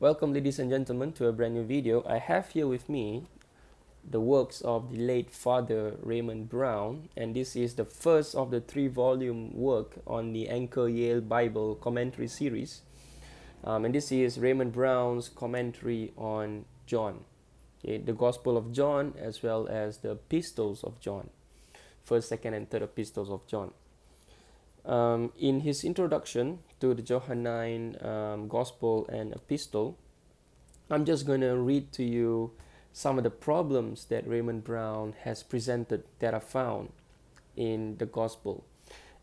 Welcome, ladies and gentlemen, to a brand new video. I have here with me the works of the late Father Raymond Brown, and this is the first of the 3-volume work on the Anchor Yale Bible Commentary series. And this is Raymond Brown's commentary on John, okay, the Gospel of John, as well as the epistles of John, first, second, and third epistles of John. In his introduction to the Johannine Gospel and Epistle, I'm just going to read to you some of the problems that Raymond Brown has presented that are found in the Gospel.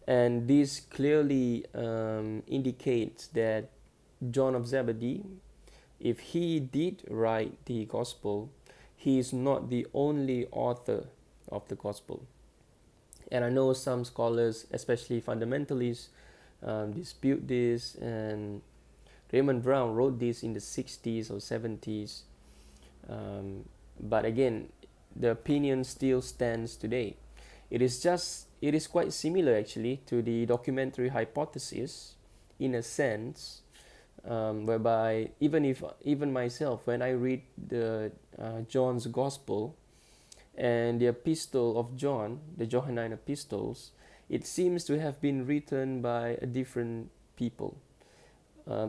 And this clearly indicates that John of Zebedee, if he did write the Gospel, he is not the only author of the Gospel. And I know some scholars, especially fundamentalists, dispute this, and Raymond Brown wrote this in the 60s or 70s. But again, the opinion still stands today. It is quite similar actually to the documentary hypothesis in a sense, whereby even myself, when I read the John's Gospel and the epistle of John, the Johannine epistles, it seems to have been written by a different people.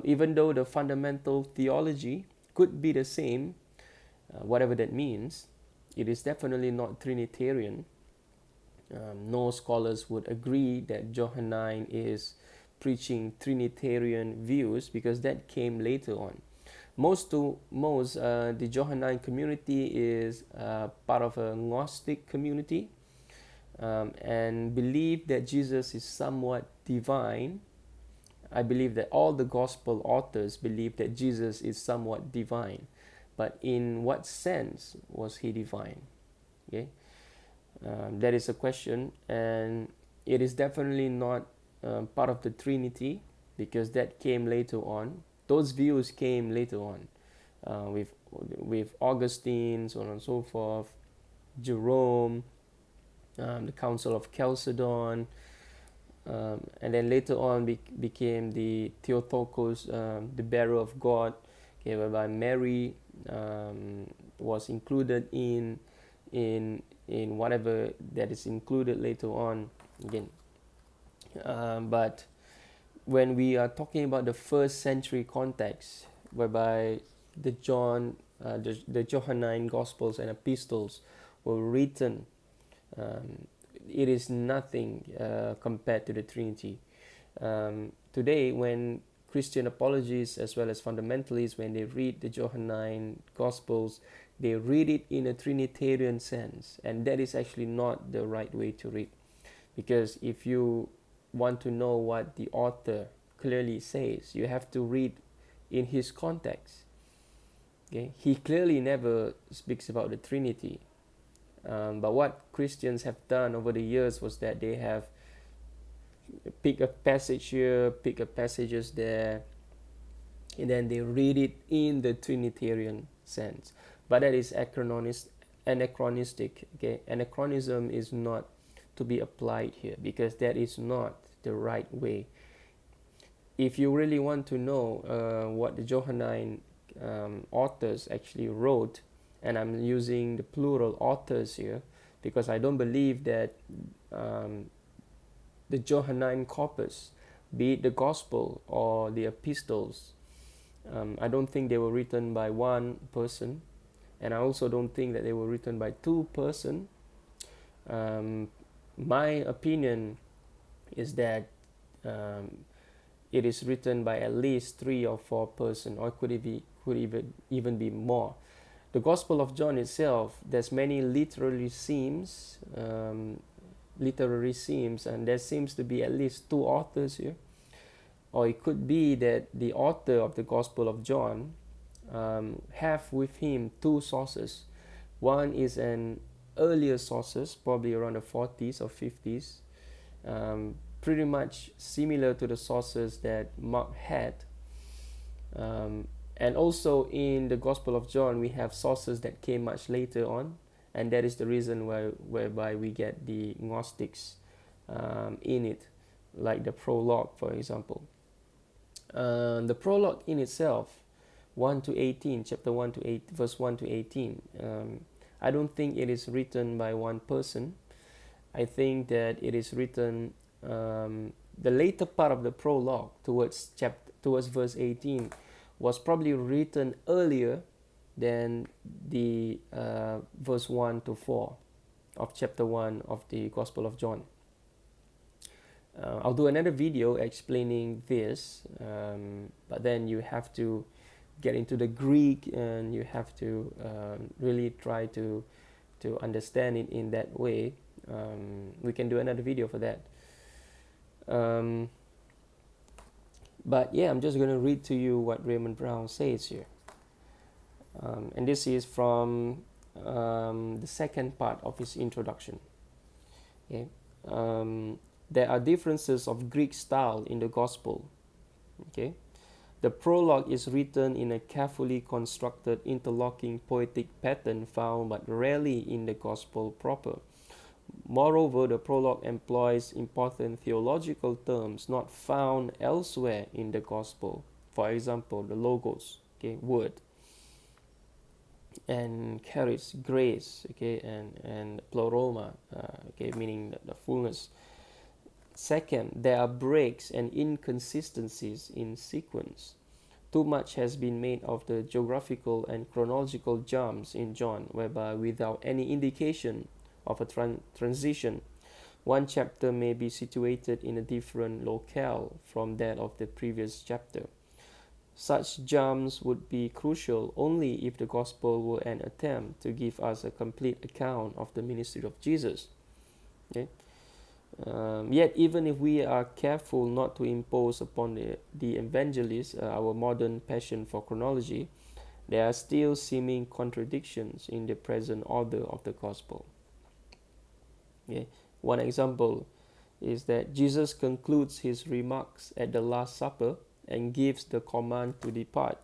Even though the fundamental theology could be the same, whatever that means, it is definitely not Trinitarian. No scholars would agree that Johannine is preaching Trinitarian views because that came later on. The Johannine community is part of a Gnostic community, and believe that Jesus is somewhat divine. I believe that all the gospel authors believe that Jesus is somewhat divine, but in what sense was he divine? Okay, that is a question, and it is definitely not part of the Trinity because that came later on. Those views came later on, with Augustine, so on and so forth, Jerome, the Council of Chalcedon, and then later on became the Theotokos, the bearer of God, okay, whereby Mary was included in whatever that is included later on again. But when we are talking about the first century context, whereby the Johannine Gospels and Epistles were written, it is nothing compared to the Trinity. Today, when Christian apologists as well as fundamentalists, when they read the Johannine Gospels, they read it in a Trinitarian sense, and that is actually not the right way to read. Because if you want to know what the author clearly says, you have to read in his context. Okay? He clearly never speaks about the Trinity. But what Christians have done over the years was that they have picked a passage here, pick a passages there, and then they read it in the Trinitarian sense. But that is anachronistic. Okay? Anachronism is not to be applied here because that is not the right way. If you really want to know what the Johannine authors actually wrote, and I'm using the plural authors here because I don't believe that the Johannine corpus, be it the gospel or the epistles, I don't think they were written by one person, and I also don't think that they were written by two persons. My opinion is that it is written by at least 3 or 4 persons, or could even be more. The Gospel of John itself, there's many literary seams, and there seems to be at least 2 authors here. Or it could be that the author of the Gospel of John have with him 2 sources. One is an earlier sources, probably around the 40s or 50s, pretty much similar to the sources that Mark had. And also in the Gospel of John, we have sources that came much later on, and that is the reason whereby we get the Gnostics in it, like the prologue, for example. The prologue in itself 1 to 18, chapter 1 to 8, verse 1 to 18. I don't think it is written by one person. I think that it is written, the later part of the prologue towards verse 18 was probably written earlier than the verse 1 to 4 of chapter 1 of the Gospel of John. I'll do another video explaining this, but then you have to get into the Greek and you have to really try to understand it in that way. We can do another video for that. But yeah, I'm just going to read to you what Raymond Brown says here. And this is from the second part of his introduction. Okay. There are differences of Greek style in the gospel. Okay. The prologue is written in a carefully constructed interlocking poetic pattern found but rarely in the gospel proper. Moreover, the prologue employs important theological terms not found elsewhere in the gospel. For example, the logos, okay, word, and charis, grace, okay, and pleroma, okay, meaning the fullness. Second, there are breaks and inconsistencies in sequence. Too much has been made of the geographical and chronological jumps in John, whereby without any indication of a transition, one chapter may be situated in a different locale from that of the previous chapter. Such jumps would be crucial only if the gospel were an attempt to give us a complete account of the ministry of Jesus. Okay? Yet, even if we are careful not to impose upon the evangelists our modern passion for chronology, there are still seeming contradictions in the present order of the gospel. Okay. One example is that Jesus concludes his remarks at the Last Supper and gives the command to depart.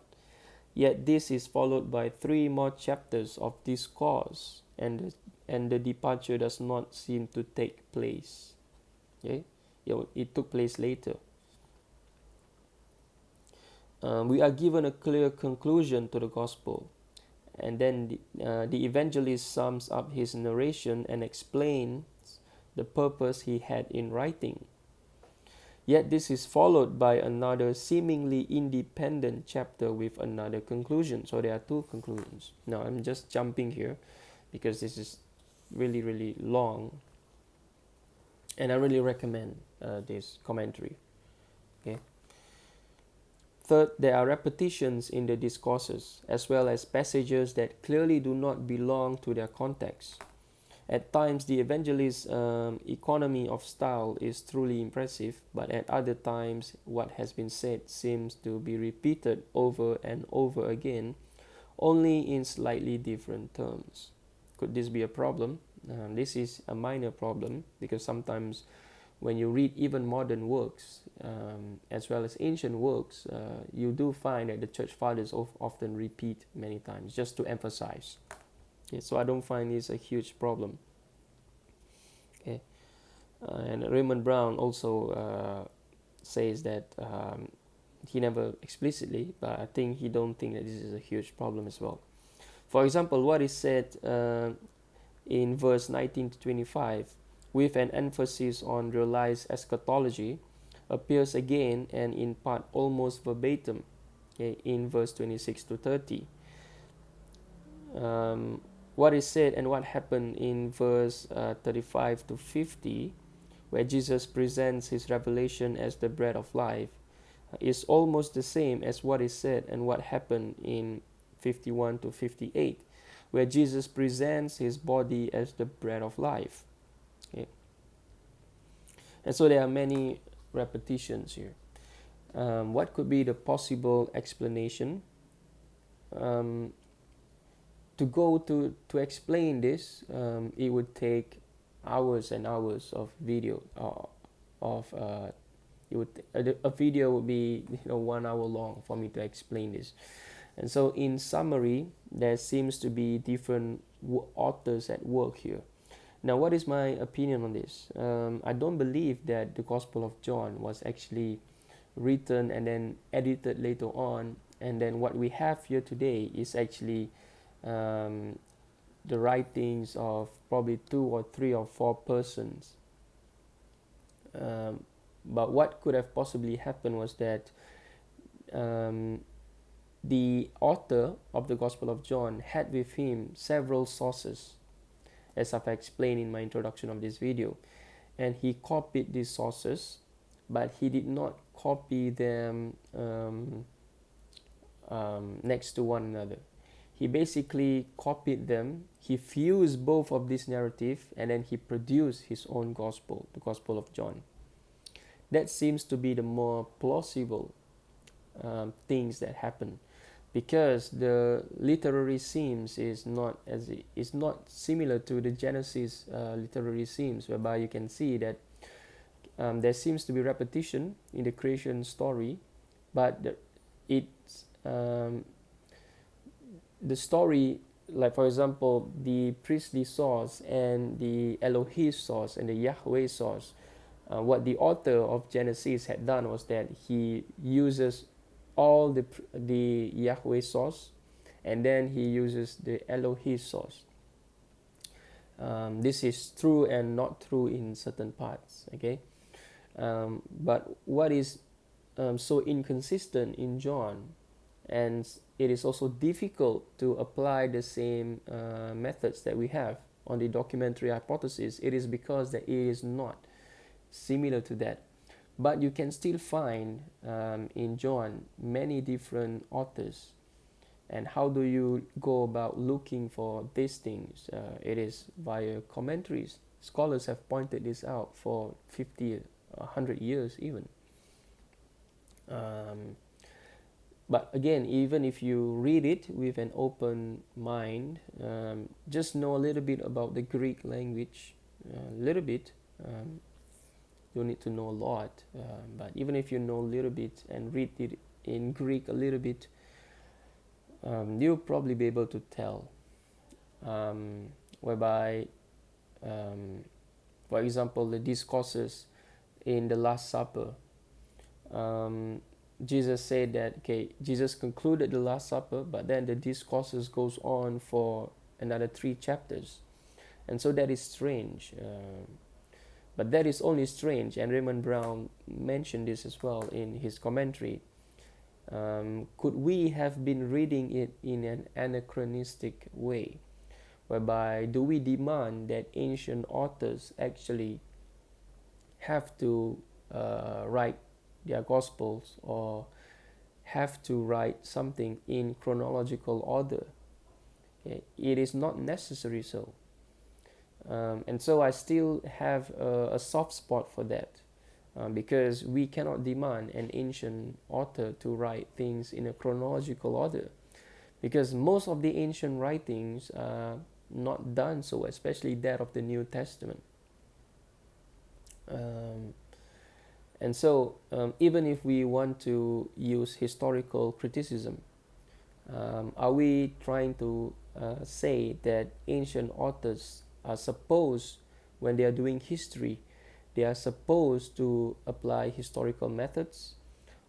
Yet this is followed by 3 more chapters of discourse, and the departure does not seem to take place. Okay? It took place later. We are given a clear conclusion to the gospel, and then the evangelist sums up his narration and explains the purpose he had in writing. Yet this is followed by another seemingly independent chapter with another conclusion. So there are 2 conclusions. Now I'm just jumping here because this is really, really long, and I really recommend this commentary. Okay. Third, there are repetitions in the discourses, as well as passages that clearly do not belong to their context. At times, the evangelist's economy of style is truly impressive, but at other times, what has been said seems to be repeated over and over again, only in slightly different terms. Could this be a problem? This is a minor problem, because sometimes when you read even modern works, as well as ancient works, you do find that the church fathers often repeat many times, just to emphasize. Okay, so I don't find this a huge problem. Okay, and Raymond Brown also says that he never explicitly, but I think he don't think that this is a huge problem as well. For example, what is said in verse 19 to 25, with an emphasis on realized eschatology, appears again and in part almost verbatim, okay, in verse 26 to 30. What is said and what happened in verse 35 to 50, where Jesus presents his revelation as the bread of life, is almost the same as what is said and what happened in 51 to 58, where Jesus presents his body as the bread of life. Okay. And so there are many repetitions here. What could be the possible explanation? To go to explain this, it would take hours and hours of video. A video would be 1 hour long for me to explain this. And so, in summary, there seems to be different authors at work here. Now, what is my opinion on this? I don't believe that the Gospel of John was actually written and then edited later on and then what we have here today is actually um, the writings of probably 2 or 3 or 4 persons. um, but what could have possibly happened was that um, the author of the Gospel of John had with him several sources, as I've explained in my introduction of this video, and he copied these sources, but he did not copy them next to one another. He basically copied them, he fused both of these narrative, and then he produced his own gospel, the Gospel of John. That seems to be the more plausible things that happen, because the literary themes is not similar to the Genesis literary themes, whereby you can see that there seems to be repetition in the creation story, but the story, like for example the priestly source and the Elohim source and the Yahweh source, what the author of Genesis had done was that he uses all the Yahweh source, and then he uses the Elohim source. This is true and not true in certain parts, okay? But what is so inconsistent in John, and it is also difficult to apply the same methods that we have on the documentary hypothesis, it is because that it is not similar to that. But you can still find in John many different authors. And how do you go about looking for these things? It is via commentaries. Scholars have pointed this out for 50, 100 years even. But again, even if you read it with an open mind, just know a little bit about the Greek language, a little bit. You need to know a lot, but even if you know a little bit and read it in Greek a little bit, you'll probably be able to tell. Whereby, for example, the discourses in the Last Supper, Jesus said that, okay, Jesus concluded the Last Supper, but then the discourses goes on for another 3 chapters. And so that is strange. But that is only strange, and Raymond Brown mentioned this as well in his commentary. Could we have been reading it in an anachronistic way? Whereby, do we demand that ancient authors actually have to write their Gospels, or have to write something in chronological order? It is not necessary so. And so I still have a soft spot for that, because we cannot demand an ancient author to write things in a chronological order, because most of the ancient writings are not done so, especially that of the New Testament. And so even if we want to use historical criticism, are we trying to say that ancient authors are supposed, when they are doing history, they are supposed to apply historical methods,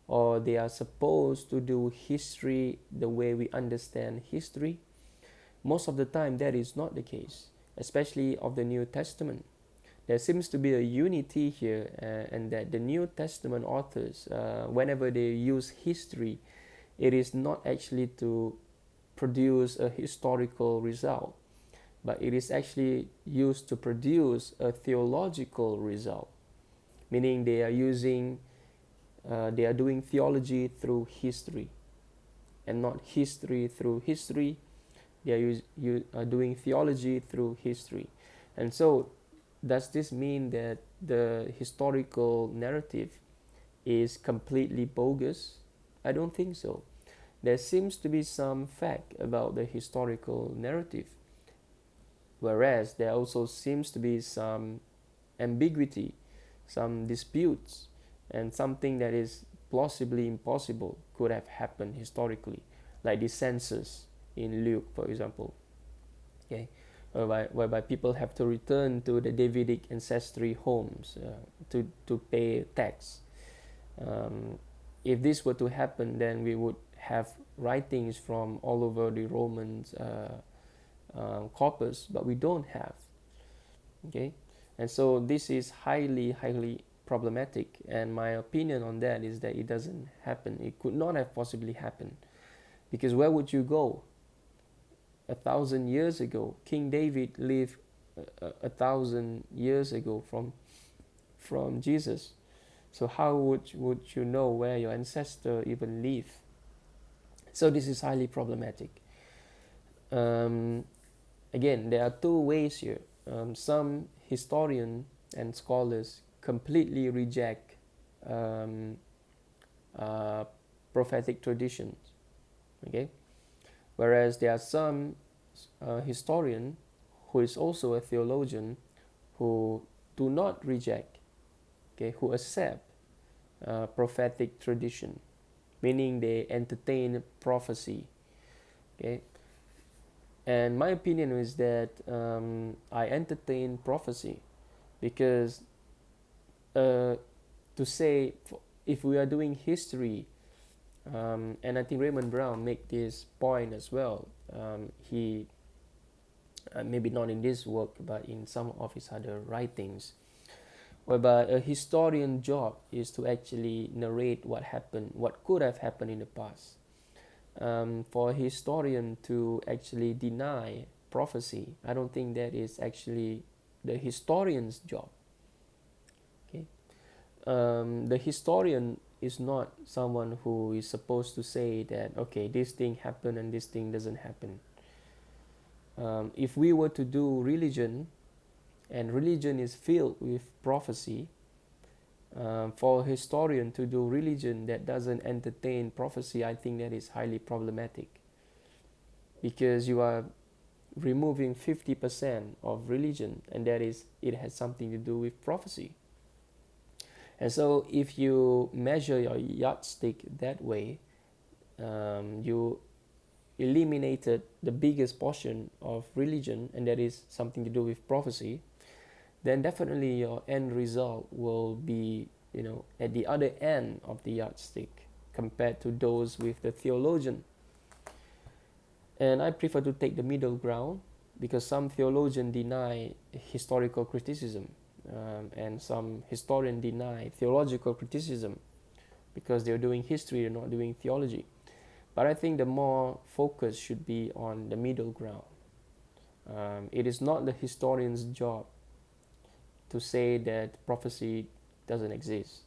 or they are supposed to do history the way we understand history? Most of the time that is not the case, especially of the New Testament. There seems to be a unity here, and that the New Testament authors, whenever they use history, it is not actually to produce a historical result, but it is actually used to produce a theological result, meaning they are doing theology through history, and not history through history. They are doing theology through history. And so, does this mean that the historical narrative is completely bogus? I don't think so. There seems to be some fact about the historical narrative, whereas there also seems to be some ambiguity, some disputes, and something that is plausibly impossible could have happened historically, like the census in Luke, for example. Okay, whereby people have to return to the Davidic ancestry homes to pay tax. If this were to happen, then we would have writings from all over the Roman corpus, but we don't have. Okay, and so this is highly problematic, and my opinion on that is that it doesn't happen. It could not have possibly happened, because where would you go? 1,000 years ago, King David lived 1,000 years ago from Jesus. So how would you know where your ancestor even lived? So this is highly problematic. Again, there are two ways here. Some historians and scholars completely reject prophetic traditions, okay? Whereas there are some historian who is also a theologian who do not reject, okay, who accept prophetic tradition, meaning they entertain prophecy, okay? And my opinion is that I entertain prophecy because to say, if we are doing history, and I think Raymond Brown made this point as well. He maybe not in this work, but in some of his other writings, whereby a historian job is to actually narrate what happened, what could have happened in the past. For a historian to actually deny prophecy, I don't think that is actually the historian's job. Okay, the historian is not someone who is supposed to say that, okay, this thing happened and this thing doesn't happen. If we were to do religion, and religion is filled with prophecy, for a historian to do religion that doesn't entertain prophecy, I think that is highly problematic, because you are removing 50% of religion, and that is, it has something to do with prophecy. And so if you measure your yardstick that way, you eliminated the biggest portion of religion, and that is something to do with prophecy, then definitely your end result will be, at the other end of the yardstick compared to those with the theologian. And I prefer to take the middle ground, because some theologians deny historical criticism, and some historians deny theological criticism, because they're doing history, they're not doing theology. But I think the more focus should be on the middle ground. It is not the historian's job to say that prophecy doesn't exist,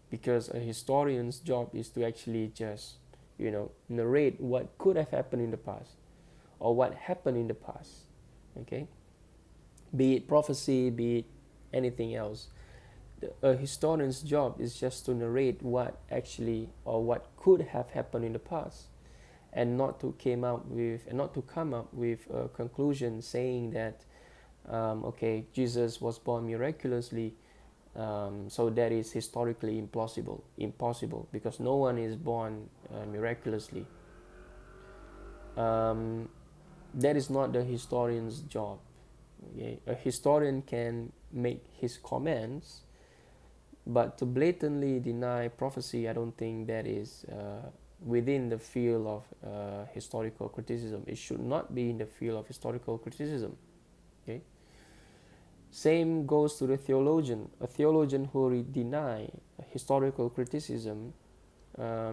because a historian's job is to actually just narrate what could have happened in the past, or what happened in the past, okay, be it prophecy, be it anything else. A historian's job is just to narrate what actually, or what could have happened in the past, and not to come up with a conclusion saying that okay, Jesus was born miraculously, so that is historically impossible, because no one is born miraculously. That is not the historian's job. Okay? A historian can make his comments, but to blatantly deny prophecy, I don't think that is within the field of historical criticism. It should not be in the field of historical criticism. Okay. Same goes to the theologian. A theologian who deny historical criticism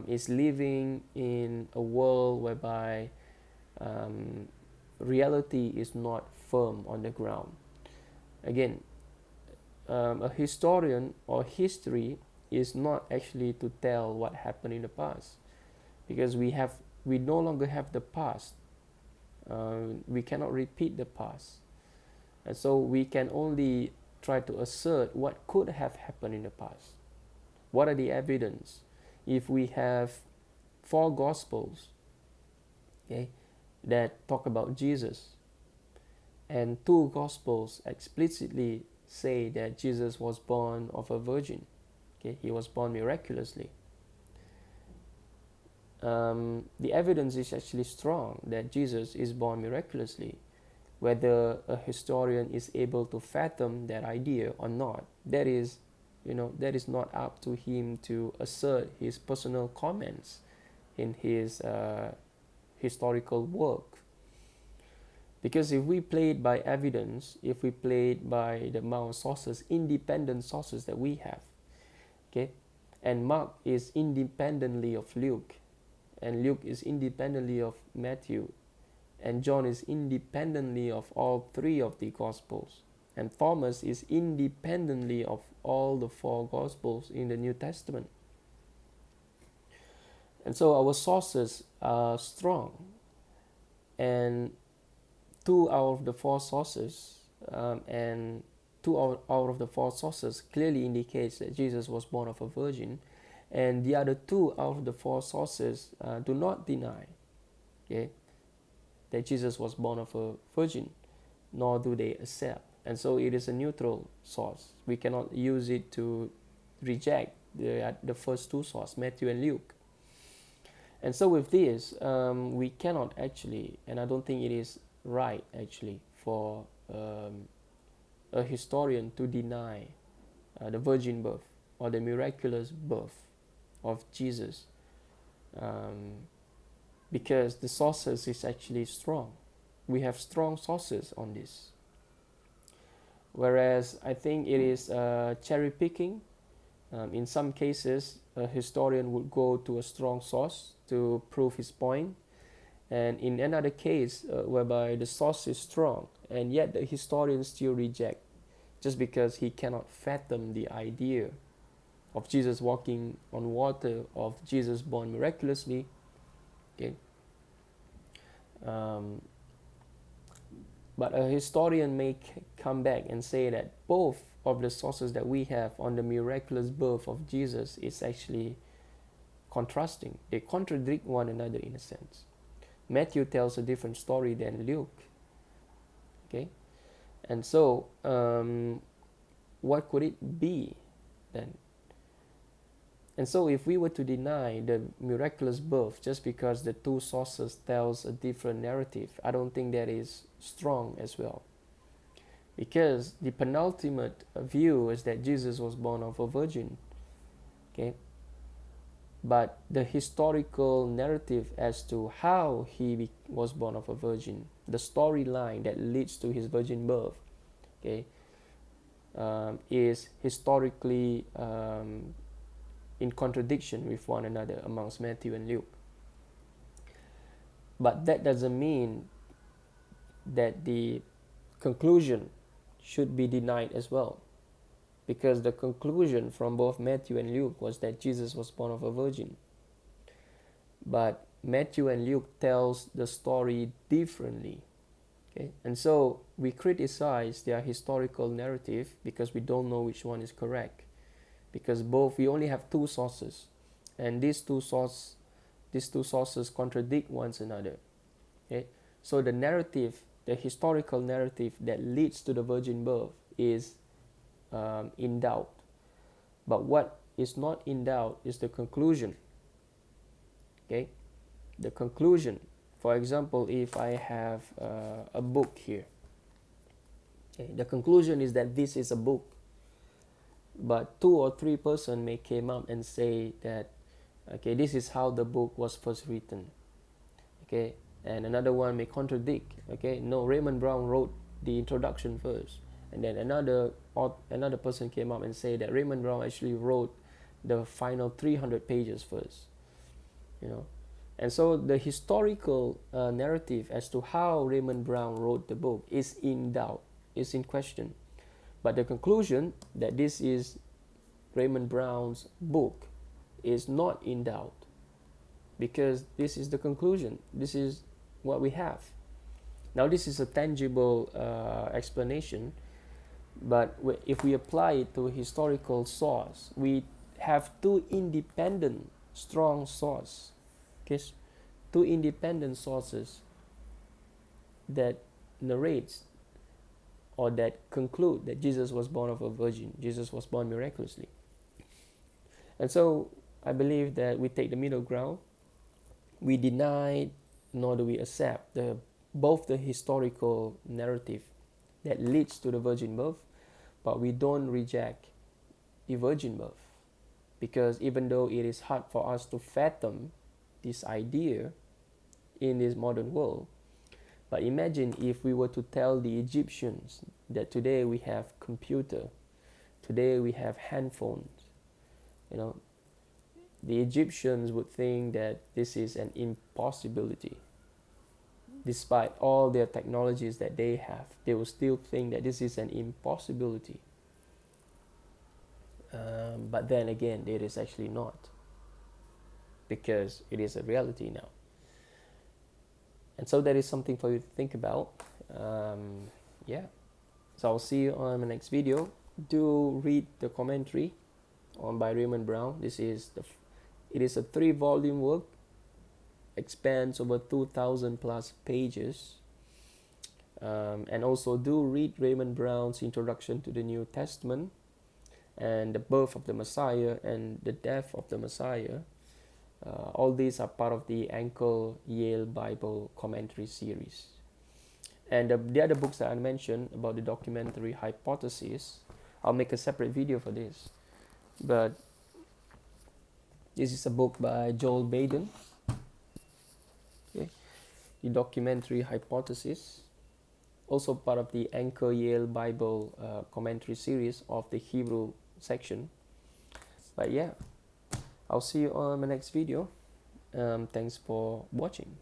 is living in a world whereby reality is not firm on the ground. Again, a historian or history is not actually to tell what happened in the past, because we no longer have the past. We cannot repeat the past, and so we can only try to assert what could have happened in the past. What are the evidence? If we have 4 gospels, okay, that talk about Jesus, and 2 gospels explicitly say that Jesus was born of a virgin, okay, he was born miraculously, the evidence is actually strong that Jesus is born miraculously. Whether a historian is able to fathom that idea or not, that is not up to him to assert his personal comments. in his historical work. Because if we play it by evidence, if we play it by the amount of sources, independent sources that we have, okay, and Mark is independently of Luke, and Luke is independently of Matthew, and John is independently of all three of the Gospels, and Thomas is independently of all the four Gospels in the New Testament. And so our sources are strong, and two out of the four sources, and two out of the four sources clearly indicates that Jesus was born of a virgin, and the other two out of the four sources do not deny, okay, that Jesus was born of a virgin, nor do they accept. And so it is a neutral source. We cannot use it to reject the first two sources, Matthew and Luke. And so with this, we cannot actually, and I don't think it is right actually for a historian to deny the virgin birth or the miraculous birth of Jesus, because the sources is actually strong. We have strong sources on this. Whereas I think it is cherry picking. In some cases, a historian would go to a strong source to prove his point, and in another case whereby the source is strong and yet the historian still reject just because he cannot fathom the idea of Jesus walking on water, of Jesus born miraculously, okay. But a historian may come back and say that both of the sources that we have on the miraculous birth of Jesus is actually contrasting. They contradict one another in a sense. Matthew tells a different story than Luke, okay. And so what could it be then? And so if we were to deny the miraculous birth just because the two sources tells a different narrative, I don't think that is strong as well. Because the penultimate view is that Jesus was born of a virgin, okay? But the historical narrative as to how he was born of a virgin, the storyline that leads to his virgin birth, okay, is historically in contradiction with one another amongst Matthew and Luke. But that doesn't mean that the conclusion should be denied as well, because the conclusion from both Matthew and Luke was that Jesus was born of a virgin. But Matthew and Luke tells the story differently, okay? And so we criticize their historical narrative because we don't know which one is correct, because we only have two sources, and these two sources contradict one another, okay? So the narrative, the historical narrative that leads to the virgin birth is in doubt. But what is not in doubt is the conclusion, okay? The conclusion. For example, if I have a book here, okay, the conclusion is that this is a book. But two or three persons may came up and say that, okay, this is how the book was first written, okay, and another one may contradict, okay, no, Raymond Brown wrote the introduction first, and then another person came up and say that Raymond Brown actually wrote the final 300 pages first, you know. And so the historical narrative as to how Raymond Brown wrote the book is in doubt, is in question. But the conclusion that this is Raymond Brown's book is not in doubt, because this is the conclusion. This is what we have. Now this is a tangible explanation, but if we apply it to a historical source, we have two independent, strong sources, okay? Two independent sources that narrates or that conclude that Jesus was born of a virgin. Jesus was born miraculously. And so I believe that we take the middle ground. We deny nor do we accept both the historical narrative that leads to the virgin birth, but we don't reject the virgin birth, because even though it is hard for us to fathom this idea in this modern world. But imagine if we were to tell the Egyptians that today we have computer, today we have handphones. You know, the Egyptians would think that this is an impossibility. Despite all their technologies that they have, they will still think that this is an impossibility. But then again, it is actually not, because it is a reality now. And so that is something for you to think about. Yeah. So I'll see you on the next video. Do read the commentary by Raymond Brown. It is a 3-volume work, expands over 2,000 plus pages. And also do read Raymond Brown's Introduction to the New Testament and the birth of the Messiah and the death of the Messiah. All these are part of the Anchor Yale Bible Commentary series. And the other books that I mentioned about the documentary hypothesis, I'll make a separate video for this. But this is a book by Joel Baden, okay? The documentary hypothesis, also part of the Anchor Yale Bible Commentary series of the Hebrew section. But yeah, I'll see you on my next video. Thanks for watching.